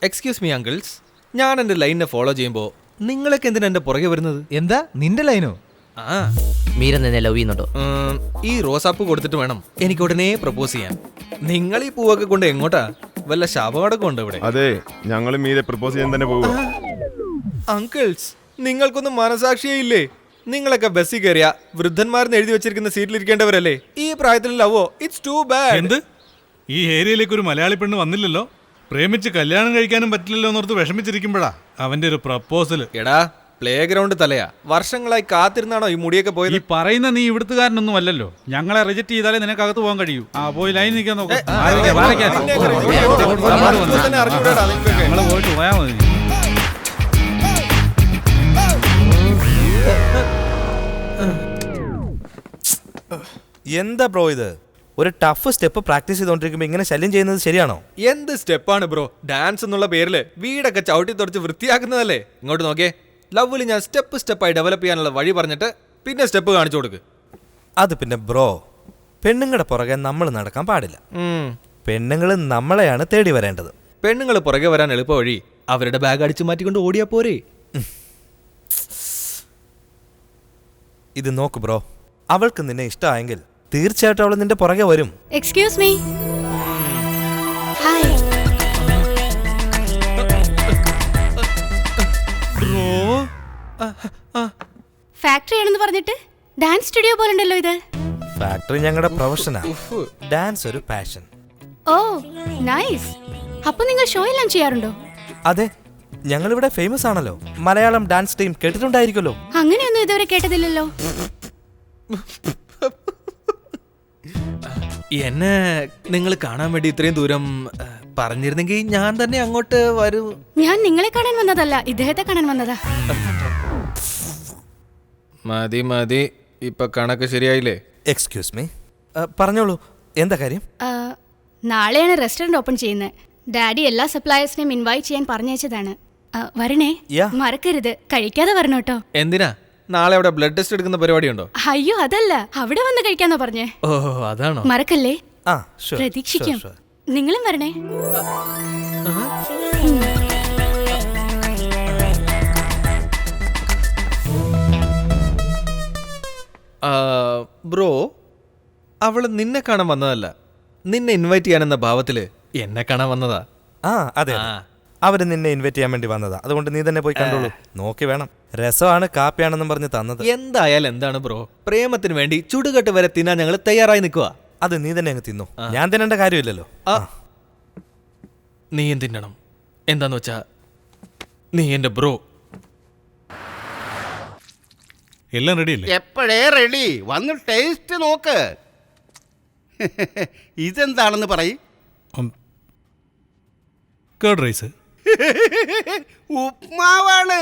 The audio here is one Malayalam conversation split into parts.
എക്സ്ക്യൂസ് മീ അങ്കിൾസ്, ഞാൻ എൻ്റെ ലൈനിനെ ഫോളോ ചെയ്യുമ്പോൾ നിങ്ങളൊക്കെ എന്തിനാ എൻ്റെ പുറകെ വരുന്നത്? എന്താ നിന്റെ ലൈനോ? ആ, മീര നിന്നെ ലവ് ചെയ്യുന്നുണ്ടോ? ഈ റോസാപ്പൂ കൊടുത്തിട്ട് വേണം എനിക്ക് ഉടനെ പ്രപ്പോസ് ചെയ്യാൻ. നിങ്ങൾ ഈ പൂവൊക്കെ കൊണ്ട് എങ്ങോട്ടാ? വല്ല ശവമടക്കം ഉണ്ടോ ഇവിടെ? അതെ, ഞങ്ങൾ മീരെ പ്രപ്പോസ് ചെയ്യാൻ തന്നെ പോകും. അങ്കിൾസ്, നിങ്ങൾക്കൊന്നും മനസാക്ഷിയേ ഇല്ലേ? നിങ്ങളൊക്കെ ബസ്സിൽ കയറിയ വൃദ്ധന്മാരെന്ന് എഴുതി വെച്ചിരിക്കുന്ന സീറ്റിലിരിക്കേണ്ടവരല്ലേ? ഈ പ്രായത്തിൽ ലവോ? It's too bad. എന്ത്? ഈ ഏരിയയിലേക്ക് ഒരു മലയാളി പെണ്ണ് വന്നില്ലല്ലോ, പ്രേമിച്ച് കല്യാണം കഴിക്കാനും പറ്റില്ലല്ലോ എന്നോർത്ത് വിഷമിച്ചിരിക്കുമ്പോഴാ അവന്റെ ഒരു പ്രപ്പോസൽ. എടാ, പ്ലേ ഗ്രൗണ്ട് തലയാ. വർഷങ്ങളായി കാത്തിരുന്നാണോ ഈ മുടിയൊക്കെ പോയത്? ഈ പറയുന്ന നീ ഇവിടുത്തുകാരനൊന്നും അല്ലല്ലോ. ഞങ്ങളെ റിജക്ട് ചെയ്താലേ നിനക്കകത്ത് പോകാൻ കഴിയൂ. ആ, പോയി ലൈൻ നിൽക്കാൻ നോക്കാം. ഞങ്ങള് പോയിട്ട് പോയാ മതി. എന്താ ബ്രോ ഇത്? ഒരു ടഫ് സ്റ്റെപ്പ് പ്രാക്ടീസ് ചെയ്തോണ്ടിരിക്കുമ്പോ ഇങ്ങനെ ശല്യം ചെയ്യുന്നത് ശരിയാണോ? എന്ത് സ്റ്റെപ്പാണ് ബ്രോ? ഡാൻസ് എന്നുള്ള പേരില് വീടൊക്കെ ചവിട്ടി തുറച്ച് വൃത്തിയാക്കുന്നതല്ലേ? ഇങ്ങോട്ട് നോക്കേ, ലவ்വില് ഞാൻ സ്റ്റെപ്പായി ഡെവലപ്പ് ചെയ്യാനുള്ള വഴി പറഞ്ഞിട്ട് പിന്നെ സ്റ്റെപ്പ് കാണിച്ചു കൊടുക്ക്. അത് പിന്നെ ബ്രോ, പെണ്ണുങ്ങളുടെ പുറകെ നമ്മൾ നടക്കാൻ പാടില്ല. പെണ്ണുങ്ങൾ നമ്മളെയാണ് തേടി വരേണ്ടത്. പെണ്ണുങ്ങൾ പുറകെ വരാൻ എളുപ്പ വഴി അവരുടെ ബാഗ് അടിച്ചു മാറ്റിക്കൊണ്ട് ഓടിയാ പോരെ? ഇത് നോക്ക് ബ്രോ, അവൾക്ക് നിന്നെ ഇഷ്ടമായെങ്കിൽ തീർച്ചയായിട്ടും അവൾ നിന്റെ പുറകെ വരും. Excuse me. ഹായ്. ഫാക്ടറി ആണെന്ന് പറഞ്ഞിട്ട് ഡാൻസ് സ്റ്റുഡിയോ പോലെ ഉണ്ടല്ലോ ഇത്. ഫാക്ടറി ഞങ്ങളുടെ പ്രൊഫഷനാ, ഡാൻസ് ഒരു പാഷൻ. Oh nice. അപ്പൊ നിങ്ങൾ ഷോ എല്ലാം ചെയ്യാറുണ്ടോ? അതെ, ഞങ്ങളിവിടെ ഫേമസ് ആണല്ലോ. മലയാളം ഡാൻസ് ടീം കേട്ടിട്ടുണ്ടായിരിക്കുമല്ലോ. അങ്ങനെയൊന്നും ഇതുവരെ കേട്ടതില്ലല്ലോ. എന്നെ നിങ്ങൾ കാണാൻ വേണ്ടി ഇത്രയും ദൂരം പറഞ്ഞിരുന്നെങ്കിൽ ഞാൻ തന്നെ അങ്ങോട്ട് വരൂ. ഞാൻ നിങ്ങളെ കാണാൻ വന്നതല്ല, ഇദ്ദേഹത്തെ കാണാൻ വന്നതാ. മതി മതി, ഇപ്പൊ കണക്ക് ശരിയായില്ലേ? എക്സ്ക്യൂസ് മീ, പറഞ്ഞോളൂ, എന്താ കാര്യം? നാളെയാണ് റെസ്റ്റോറന്റ് ഓപ്പൺ ചെയ്യുന്നത്. ഡാഡി എല്ലാ സപ്ലയേഴ്സിനെയും ഇൻവൈറ്റ് ചെയ്യാൻ പറഞ്ഞയച്ചതാണ്. വരണേ, മറക്കരുത്. കഴിക്കാതെ വരണം കേട്ടോ. എന്തിനാ? നാളെ അവിടെ ബ്ലഡ് ടെസ്റ്റ് എടുക്കുന്ന പരിപാടി ഉണ്ടോ? അയ്യോ അതല്ല, അവിടെ വന്ന് കഴിക്കാന്നോ പറഞ്ഞേ. ഓ അതാണോ? മറക്കല്ലേ, പ്രതീക്ഷിക്കാം. നിങ്ങളും വരണേ. ബ്രോ, അവള് നിന്നെ കാണാൻ വന്നതല്ല, നിന്നെ ഇൻവൈറ്റ് ചെയ്യാനെന്ന ഭാവത്തില് എന്നെ കാണാൻ വന്നതാ. അതെ, അവര് നിന്നെ ഇൻവൈറ്റ് ചെയ്യാൻ വേണ്ടി വന്നതാ. അതുകൊണ്ട് നീ തന്നെ പോയി കണ്ടോളൂ. നോക്കി വേണം. രസമാണ്, കാപ്പിയാണെന്നും പറഞ്ഞ് തന്നത്. എന്തായാലും എന്താണ് ബ്രോ, പ്രേമത്തിന് വേണ്ടി ചുടുകെട്ട് വരെ തിന്നാൻ ഞങ്ങൾ തയ്യാറായി നിൽക്കുക. അത് നീ തന്നെ അങ്ങ് തിന്നു, ഞാൻ തിന്നേണ്ട കാര്യമില്ലല്ലോ. നീ തിന്നണം. എന്താന്ന് വെച്ചാ നീ എന്റെ ബ്രോ. എല്ലാം റെഡി അല്ലേ? എപ്പോഴേ റെഡി. വന്ന് ടേസ്റ്റ് നോക്ക്. ഇതെന്താണെന്ന് പറയും. Curd rice. ഉപ്മാവാണ്.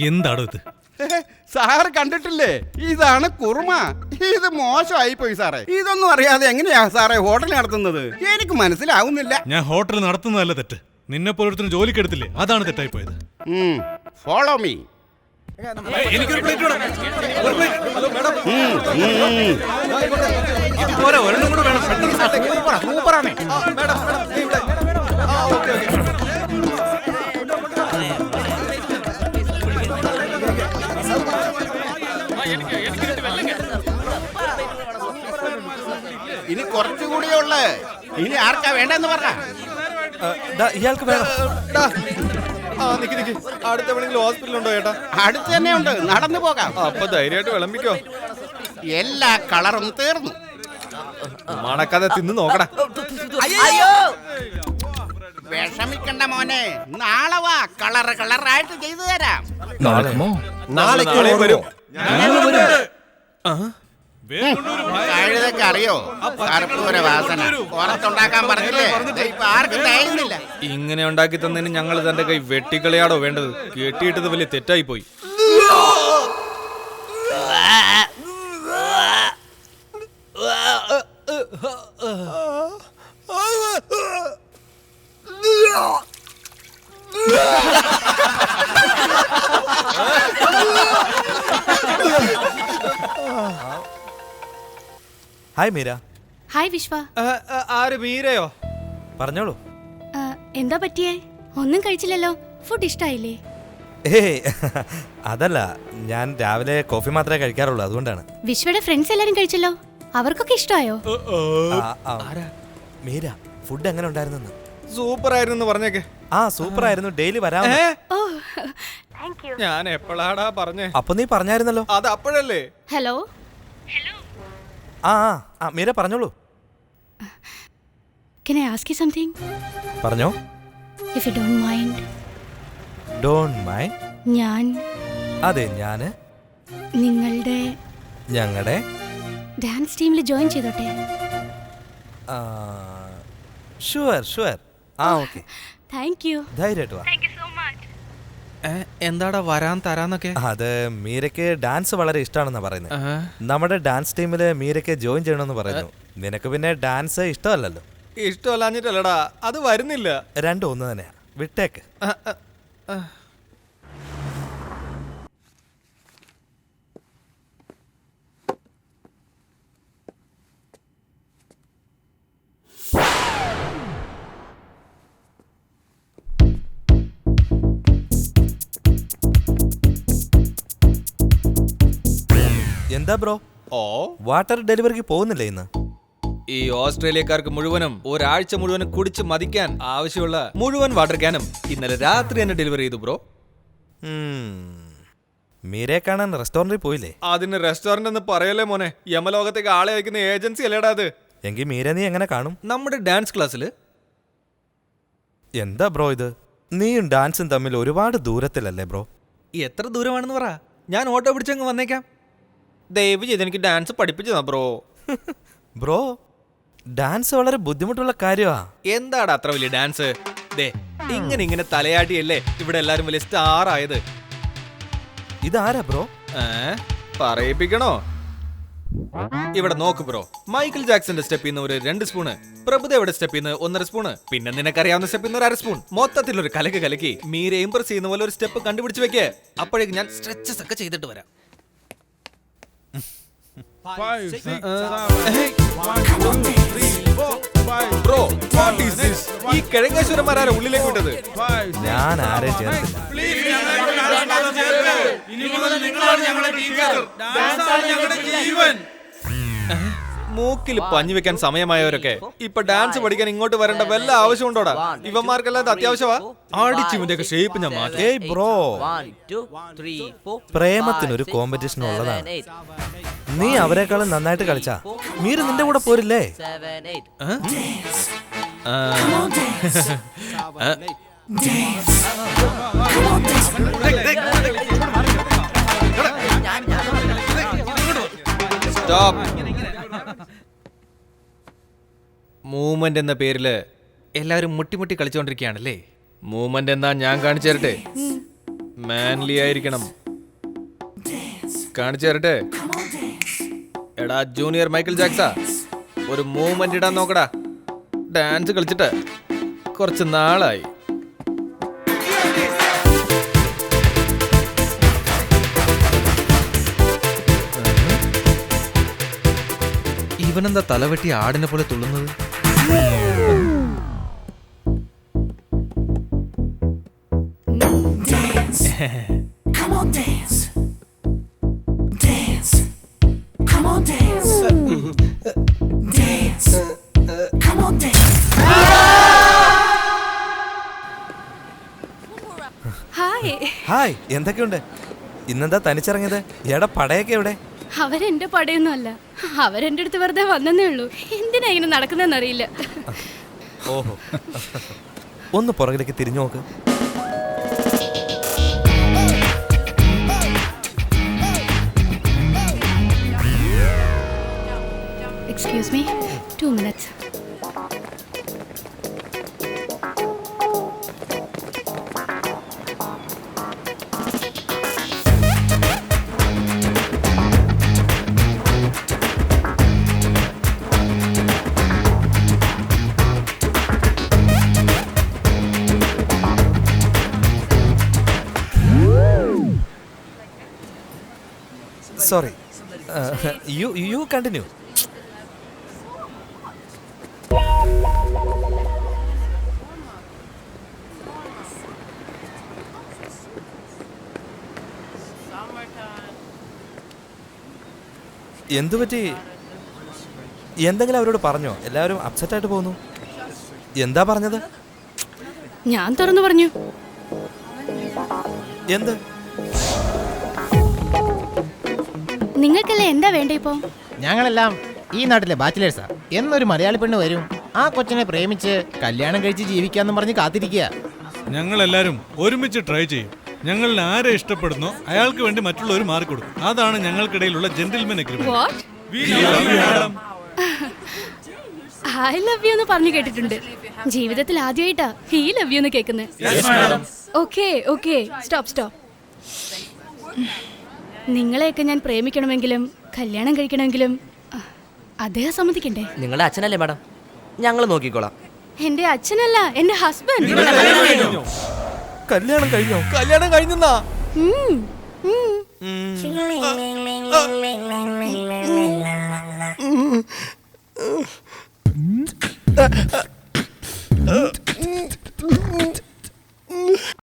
എന്താണോ ഇത്? സാറ് കണ്ടിട്ടില്ലേ? ഇതാണ് കുറുമ. ഇത് മോശമായി പോയി സാറേ. ഇതൊന്നും അറിയാതെ എങ്ങനെയാ സാറേ ഹോട്ടൽ നടത്തുന്നത്? എനിക്ക് മനസ്സിലാവുന്നില്ല. ഞാൻ ഹോട്ടൽ നടത്തുന്നതല്ല തെറ്റ്, നിന്നെ പോലൊരുത്തിന് ജോലിക്ക് എടുത്തില്ലേ, അതാണ് തെറ്റായി പോയത്. Follow me. എനിക്കൊരു പ്ലേറ്റ് വേണം. സൂപ്പറാണ്. ഇനി കുറച്ചുകൂടിയേ ഉള്ളു. ഇനി ആർക്കാ വേണ്ടെന്ന് പറഞ്ഞ ഇയാൾക്ക് വേണം. അടുത്ത എവിടെയെങ്കിലും ഹോസ്പിറ്റലുണ്ടോ ചേട്ടാ? അടുത്ത് തന്നെ ഉണ്ട്, നടന്നു പോകാം. അപ്പൊ ധൈര്യമായിട്ട് വിളമ്പിക്കോ. എല്ലാ കളറും തീർന്നു. മണക്കാതെ തിന്ന് നോക്കടാ. വിഷമിക്കണ്ട മോനെ, നാളെ വാ, കളറായിട്ട് ചെയ്തു തരാം. നാളെ വരും. കഴുതൊക്കെ അറിയോ? കർപ്പൂര വാസന പുറത്തുണ്ടാക്കാൻ പറഞ്ഞില്ലേ? ഇപ്പൊ ആർക്കും കഴിയുന്നില്ല. ഇങ്ങനെ ഉണ്ടാക്കി തന്നതിന് ഞങ്ങൾ തന്റെ കൈ വെട്ടിക്കളയാടോ വേണ്ടത്? കെട്ടിയിട്ടത് വലിയ തെറ്റായി പോയി. ഹായ് മീര. ഹായ് വിശ്വ. ആര് മീരയോ? പറഞ്ഞോളൂ. എന്താ പറ്റിയേ? ഒന്നും കഴിച്ചില്ലല്ലോ. ഫുഡ് ഇഷ്ടായില്ലേ? ഏയ് അതല്ല, ഞാൻ രാവിലെ കോഫി മാത്രമേ കഴിക്കാറുള്ളൂ, അതുകൊണ്ടാണ്. വിശ്വയുടെ ഫ്രണ്ട്സ് എല്ലാരും കഴിച്ചല്ലോ, അവർക്കൊക്കെ ഇഷ്ടമായോ? മീര, ഫുഡ് എങ്ങനെ ഉണ്ടായിരുന്നു? സൂപ്പർ ആയിരുന്നു പറഞ്ഞേക്കെ. ആ സൂപ്പർ ആയിരുന്നു, ഡെയിലി വരാം. ഓ ഞാൻ എപ്പോഴാടാ പറഞ്ഞേ? അപ്പൊ നീ പറഞ്ഞായിരുന്നല്ലോ. അത് അപ്പോഴല്ലേ. ഹലോ. ആ മീര പറഞ്ഞോളൂ. Can I ask you something? പറഞ്ഞോ. If you don't mind. Don't mind. ഞാൻ അതെ, ഞാന് ഞങ്ങളുടെ ഡാൻസ് ടീമിൽ ജോയിൻ ചെയ്തോട്ടെ? ഷുവർ. Okay, thank you. ധൈര്യമായിട്ട് വാ. എന്താടാ വരാൻ തരാന്നൊക്കെ? അത് മീരയ്ക്ക് ഡാൻസ് വളരെ ഇഷ്ടമാണെന്നാ പറയുന്നത്. നമ്മുടെ ഡാൻസ് ടീമില് മീരയ്ക്ക് ജോയിൻ ചെയ്യണമെന്ന് പറയുന്നു. നിനക്ക് പിന്നെ ഡാൻസ് ഇഷ്ടമല്ലല്ലോ. ഇഷ്ടമല്ലാഞ്ഞിട്ടല്ലടാ, അത് വരുന്നില്ല. രണ്ടും ഒന്ന് തന്നെയാ, വിട്ടേക്ക്. എന്താ ബ്രോ, വാട്ടർ ഡെലിവറിക്ക് പോകുന്നില്ലേ ഇന്ന്? ഈ ഓസ്ട്രേലിയക്കാർക്ക് മുഴുവനും ഒരാഴ്ച മുഴുവനും കുടിച്ച് മതിക്കാൻ ആവശ്യമുള്ള മുഴുവൻ വാട്ടർ ക്യാനും ഇന്നലെ രാത്രി തന്നെ ഡെലിവറി ചെയ്തു ബ്രോ. മീരയെ കാണാൻ റെസ്റ്റോറന്റിൽ പോയില്ലേ? അതിന് റെസ്റ്റോറന്റ് എന്ന് പറയല്ലേ മോനെ, യമലോകത്തേക്ക് ആളെ അയക്കുന്ന ഏജൻസി അല്ലേടാ അത്. എങ്കിൽ മീര നീ എങ്ങനെ കാണും? നമ്മുടെ ഡാൻസ് ക്ലാസ്സിൽ. എന്താ ബ്രോ ഇത്, നീയും ഡാൻസും തമ്മിൽ ഒരുപാട് ദൂരത്തിലല്ലേ ബ്രോ? എത്ര ദൂരമാണെന്ന് പറ, ഞാൻ ഓട്ടോ പിടിച്ചങ്ങ് വന്നേക്കാം. ദയവ് ചെയ്ത് എനിക്ക് ഡാൻസ് പഠിപ്പിച്ചതാ ബ്രോ. ബ്രോ, ഡാൻസ് വളരെ ബുദ്ധിമുട്ടുള്ള കാര്യമാ. എന്താടാ അത്ര വലിയ ഡാൻസ്? ദേ ഇങ്ങനെ തലയാട്ടിയല്ലേ ഇവിടെ എല്ലാരും വലിയ സ്റ്റാർ ആയത്. ഇതാരാ ബ്രോ? പറയിപ്പിക്കണോ? ഇവിടെ നോക്ക് ബ്രോ, മൈക്കിൾ ജാക്സന്റെ സ്റ്റെപ്പിൽ നിന്ന് ഒരു 2 സ്പൂണ്, പ്രഭുദേവയുടെ സ്റ്റെപ്പിൽ നിന്ന് 1.5 സ്പൂണ്, പിന്നെ നിനക്കറിയാവുന്ന സ്റ്റെപ്പിൽ നിന്ന് 1/2 സ്പൂൺ, മൊത്തത്തിൽ ഒരു കലക്കി മീരെ ഇംപ്രസ് ചെയ്യുന്ന പോലെ ഒരു സ്റ്റെപ്പ് കണ്ടുപിടിച്ച് വെക്കേ. അപ്പോഴേക്ക് ഞാൻ സ്ട്രെച്ചസ് ഒക്കെ ചെയ്തിട്ട് വരാം. Bro, what is this? ഈ കിഴങ്ങേശ്വരന്മാരാരെ ഉള്ളിലേക്ക് വിട്ടത്? ഞാൻ ആരെയും ചേർത്തില്ല. മൂക്കിൽ പഞ്ഞു വെക്കാൻ സമയമായവരൊക്കെ ഇപ്പൊ ഡാൻസ് പഠിക്കാൻ ഇങ്ങോട്ട് വരേണ്ട വല്ല ആവശ്യമുണ്ടോടാ? ഇവന്മാർക്കെല്ലാം അത്യാവശ്യമാ. ആടിച്ചിവിന്റെയൊക്കെ ഷേപ്പ് ഞാൻ മാറ്റി. ഏയ് ബ്രോ, പ്രേമത്തിനൊരു കോമ്പറ്റീഷൻ ഉള്ളതാണ്. നീ അവരെക്കാളും നന്നായിട്ട് കളിച്ചാ മീര നിന്റെ കൂടെ പോരില്ലേ? മൂവ്മെന്റ് എന്ന പേരില് എല്ലാവരും മുട്ടി കളിച്ചോണ്ടിരിക്കുകയാണല്ലേ. മൂവ്മെന്റ് എന്നാ ഞാൻ കാണിച്ചു തരട്ടെ. മാൻലി ആയിരിക്കണം. കാണിച്ചു തരട്ടെ. എടാ ജൂനിയർ മൈക്കിൾ ജാക്സാ, ഒരു മൂവ്മെന്റ് ഇടാൻ നോക്കടാ. ഡാൻസ് കളിച്ചിട്ട് കുറച്ച് നാളായി. ഇവനെന്താ തലവെട്ടി ആടിനെ പോലെ തുള്ളുന്നത്? ഹായ്, എന്തൊക്കെയുണ്ട്? ഇന്നെന്താ തനിച്ചിറങ്ങിയത്? എടാ പടയൊക്കെ എവിടെ? അവരെന്റെ പടയൊന്നും അല്ല, അവരെന്റെ അടുത്ത് വെറുതെ വന്നേ ഉള്ളൂ. എന്തിനാ ഇങ്ങനെ നടക്കുന്നറിയില്ല. ഓഹോ, ഒന്ന് പുറകിലേക്ക് തിരിഞ്ഞു നോക്ക്. Excuse me, 2 minutes. Sorry. You continue. എന്തു പറ്റി? എന്തെങ്കിലും അവരോട് പറഞ്ഞോ? എല്ലാവരും അപ്സെറ്റ് ആയിട്ട് പോകുന്നു. എന്താ പറഞ്ഞത്? ഞാൻ തുറന്നു പറഞ്ഞു. എന്ത്? നിങ്ങൾക്കല്ലേ എന്താ വേണ്ട ഇപ്പോ? ഞങ്ങളെല്ലാം ഈ നാട്ടിലെ ബാച്ചിലേഴ്സാ. എന്നൊരു മലയാളി പെണ്ണ് വരും, ആ കൊച്ചിനെ പ്രേമിച്ച് കല്യാണം കഴിച്ച് ജീവിക്കാന്നും പറഞ്ഞ് കാത്തിരിക്കുക. ഞങ്ങളെല്ലാരും ഒരുമിച്ച് ട്രൈ ചെയ്യും. ഞങ്ങളിൽ ആരെ ഇഷ്ടപ്പെടുന്നോ അയാൾക്ക് വേണ്ടി മറ്റുള്ളവർ മാറിക്കൊടുക്കും. അതാണ് ഞങ്ങൾക്കിടയിലുള്ള gentlemen agreement. What? I love you എന്ന് പറഞ്ഞു കേട്ടിട്ടുണ്ട്. ജീവിതത്തിൽ ആദ്യമായിട്ടാ he love you എന്ന് കേൾക്കുന്നത്. Okay stop. നിങ്ങളെയൊക്കെ ഞാൻ പ്രേമിക്കണമെങ്കിലും കല്യാണം കഴിക്കണമെങ്കിലും അദ്ദേഹം സമ്മതിക്കണ്ടേ? നിങ്ങളുടെ അച്ഛനല്ലേ മാഡം, ഞങ്ങൾ നോക്കിക്കോളാം. എന്റെ അച്ഛനല്ല, എന്റെ ഹസ്ബൻഡ്. കല്യാണം കഴിഞ്ഞോ? കല്യാണം കഴിഞ്ഞാ